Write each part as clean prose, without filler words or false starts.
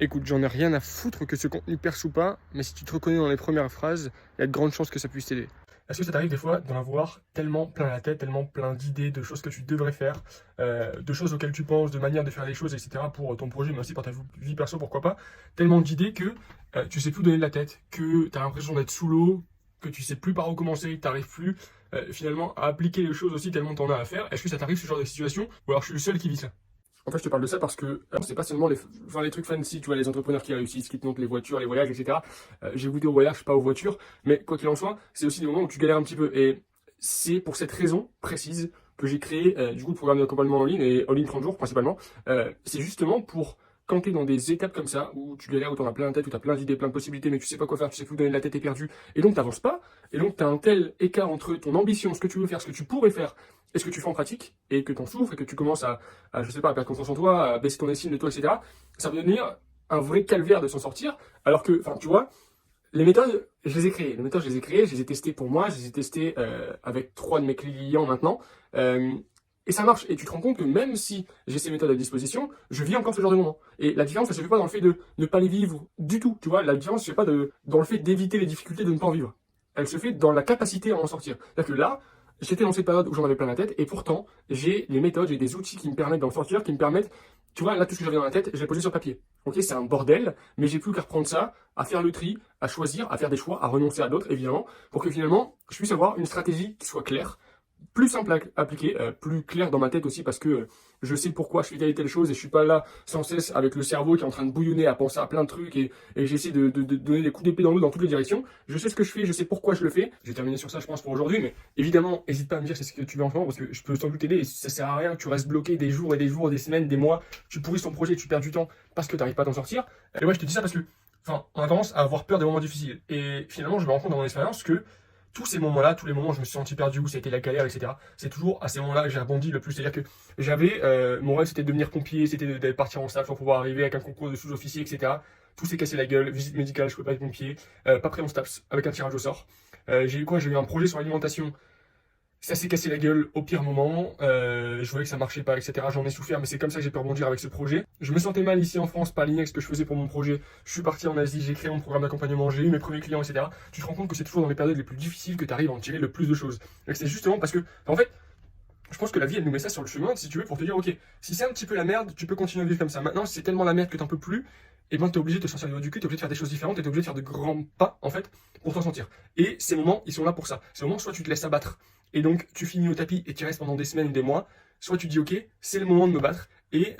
Écoute, j'en ai rien à foutre que ce contenu perce ou pas, mais si tu te reconnais dans les premières phrases, il y a de grandes chances que ça puisse t'aider. Est-ce que ça t'arrive des fois d'en avoir tellement plein la tête, tellement plein d'idées, de choses que tu devrais faire, de choses auxquelles tu penses, de manière de faire les choses, etc. pour ton projet, mais aussi pour ta vie perso, pourquoi pas, tellement d'idées que tu sais plus donner de la tête, que tu as l'impression d'être sous l'eau, que tu sais plus par où commencer, que tu n'arrives plus finalement à appliquer les choses aussi tellement tu en as à faire. Est-ce que ça t'arrive ce genre de situation, ou alors je suis le seul qui vit ça? En fait, je te parle de ça parce que c'est pas seulement les trucs fancy, tu vois, les entrepreneurs qui réussissent, qui te montrent les voitures, les voyages, etc. J'ai goûté aux voyages, pas aux voitures, mais quoi qu'il en soit, c'est aussi des moments où tu galères un petit peu. Et c'est pour cette raison précise que j'ai créé du coup le programme d'accompagnement en ligne et en ligne 30 jours principalement. C'est justement pour quand tu es dans des étapes comme ça, où tu galères, où tu en as plein la tête, où tu as plein d'idées, plein de possibilités, mais tu sais pas quoi faire, tu sais plus où donner de la tête, t'es perdu, et donc tu pas, et donc tu as un tel écart entre ton ambition, ce que tu veux faire, ce que tu pourrais faire, et ce que tu fais en pratique, et que tu en souffres, et que tu commences je sais pas, à perdre confiance en toi, à baisser ton estime de toi, etc., ça va devenir un vrai calvaire de s'en sortir, alors que, enfin, tu vois, les méthodes, je les ai créées. Les méthodes, je les ai créées, je les ai testées pour moi, je les ai testées avec 3 de mes clients maintenant. Euh, et ça marche. Et tu te rends compte que même si j'ai ces méthodes à disposition, je vis encore ce genre de moments. Et la différence, elle se fait pas dans le fait de ne pas les vivre du tout. Tu vois, la différence, se fait pas dans le fait d'éviter les difficultés de ne pas en vivre. Elle se fait dans la capacité à en sortir. C'est-à-dire que là, j'étais dans cette période où j'en avais plein la tête, et pourtant, j'ai des méthodes, j'ai des outils qui me permettent d'en sortir, qui me permettent, tu vois, là, tout ce que j'avais dans la tête, je l'ai posé sur papier. Ok, c'est un bordel, mais j'ai plus qu'à reprendre ça, à faire le tri, à choisir, à faire des choix, à renoncer à d'autres, évidemment, pour que finalement, je puisse avoir une stratégie qui soit claire, plus simple à appliquer, plus clair dans ma tête aussi parce que je sais pourquoi je fais telle et telle chose et je suis pas là sans cesse avec le cerveau qui est en train de bouillonner à penser à plein de trucs et j'essaie de donner des coups d'épée dans l'eau dans toutes les directions. Je sais ce que je fais, je sais pourquoi je le fais. Je vais terminer sur ça je pense pour aujourd'hui, mais évidemment, n'hésite pas à me dire c'est ce que tu veux en ce moment parce que je peux sans doute t'aider et ça sert à rien que tu restes bloqué des jours et des jours, des semaines, des mois, tu pourris ton projet, tu perds du temps parce que tu n'arrives pas à t'en sortir. Et ouais, je te dis ça parce que enfin, on a tendance à avoir peur des moments difficiles. Et finalement, je me rends compte dans mon expérience que tous ces moments-là, tous les moments où je me suis senti perdu, où ça a été la galère, etc., c'est toujours à ces moments-là que j'ai rebondi le plus. C'est-à-dire que mon rêve c'était de devenir pompier, c'était de partir en stage pour pouvoir arriver avec un concours de sous-officier, etc. Tout s'est cassé la gueule, visite médicale, je peux pas être pompier, pas pris en STAPS, avec un tirage au sort. J'ai eu quoi? J'ai eu un projet sur l'alimentation, ça s'est cassé la gueule au pire moment, je voyais que ça marchait pas, etc. J'en ai souffert, mais c'est comme ça que j'ai pu rebondir avec ce projet. Je me sentais mal ici en France, pas aligné avec ce que je faisais pour mon projet. Je suis parti en Asie, j'ai créé mon programme d'accompagnement, j'ai eu mes premiers clients, etc. Tu te rends compte que c'est toujours dans les périodes les plus difficiles que tu arrives à en tirer le plus de choses. Et c'est justement parce que, en fait, je pense que la vie, elle nous met ça sur le chemin, si tu veux, pour te dire, ok, si c'est un petit peu la merde, tu peux continuer à vivre comme ça. Maintenant, si c'est tellement la merde que t'en peux plus, et ben t'es obligé de te sortir du haut du cul, t'es obligé de faire des choses différentes, et t'es obligé de faire de grands pas, en fait, pour t'en sortir. Et ces moments, ils sont là pour ça. Ces moments, soit tu te laisses abattre, et donc tu finis au tapis et tu restes pendant des semaines ou des mois, soit tu dis, ok, c'est le moment de me battre, et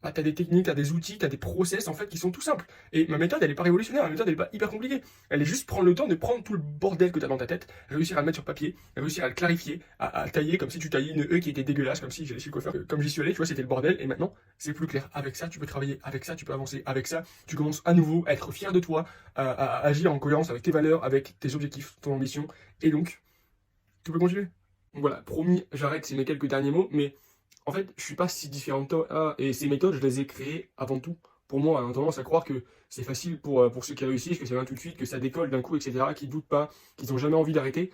bah, t'as des techniques, t'as des outils, t'as des process, en fait, qui sont tout simples. Et ma méthode, elle est pas révolutionnaire, ma méthode, elle est pas hyper compliquée. Elle est juste prendre le temps de prendre tout le bordel que t'as dans ta tête, réussir à le mettre sur papier, réussir à le clarifier, à tailler comme si tu taillais une E qui était dégueulasse, comme si j'allais chez le coiffeur, comme j'y suis allé, tu vois, c'était le bordel, et maintenant, c'est plus clair. Avec ça, tu peux travailler, avec ça, tu peux avancer, avec ça, tu commences à nouveau à être fier de toi, à agir en cohérence avec tes valeurs, avec tes objectifs, ton ambition, et donc, tu peux continuer. Donc voilà, promis, j'arrête, c'est mes quelques derniers mots, mais en fait, je suis pas si différent de toi, et ces méthodes, je les ai créées avant tout. Pour moi, on a tendance à croire que c'est facile pour ceux qui réussissent, que ça vient tout de suite, que ça décolle d'un coup, etc., qui doutent pas, qu'ils n'ont jamais envie d'arrêter.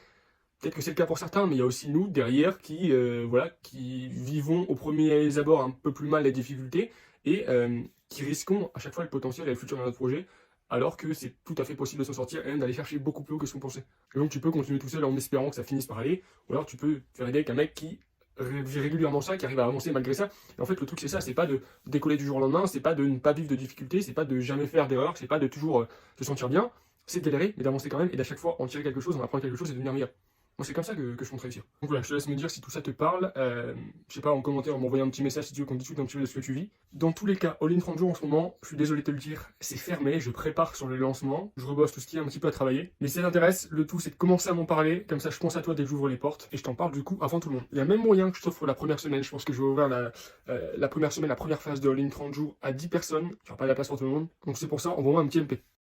Peut-être que c'est le cas pour certains, mais il y a aussi nous derrière qui, voilà, qui vivons au premier abord un peu plus mal les difficultés et qui risquons à chaque fois le potentiel et le futur de notre projet, alors que c'est tout à fait possible de s'en sortir et même d'aller chercher beaucoup plus haut que ce qu'on pensait. Et donc tu peux continuer tout seul en espérant que ça finisse par aller, ou alors tu peux te faire aider avec un mec qui vit régulièrement ça, qui arrive à avancer malgré ça. Et en fait, le truc c'est ça, c'est pas de décoller du jour au lendemain, c'est pas de ne pas vivre de difficultés, c'est pas de jamais faire d'erreurs, c'est pas de toujours se sentir bien, c'est de galérer, mais d'avancer quand même et d'à chaque fois en tirer quelque chose, en apprendre quelque chose et devenir meilleur. Moi, c'est comme ça que je compte réussir. Donc voilà, je te laisse me dire si tout ça te parle. Je sais pas, en commentaire, en m'envoyant un petit message si tu veux qu'on discute un petit peu de ce que tu vis. Dans tous les cas, All in 30 jours en ce moment, je suis désolé de te le dire, c'est fermé, je prépare sur le lancement, je rebosse tout ce qui est un petit peu à travailler. Mais si ça t'intéresse, le tout c'est de commencer à m'en parler, comme ça je pense à toi dès que j'ouvre les portes, et je t'en parle du coup avant tout le monde. Il y a même moyen que je t'offre la première semaine, je pense que je vais ouvrir la première semaine, la première phase de All in 30 jours à 10 personnes, il n'y aura pas de la place pour tout le monde. Donc c'est pour ça, envoie-moi un petit MP.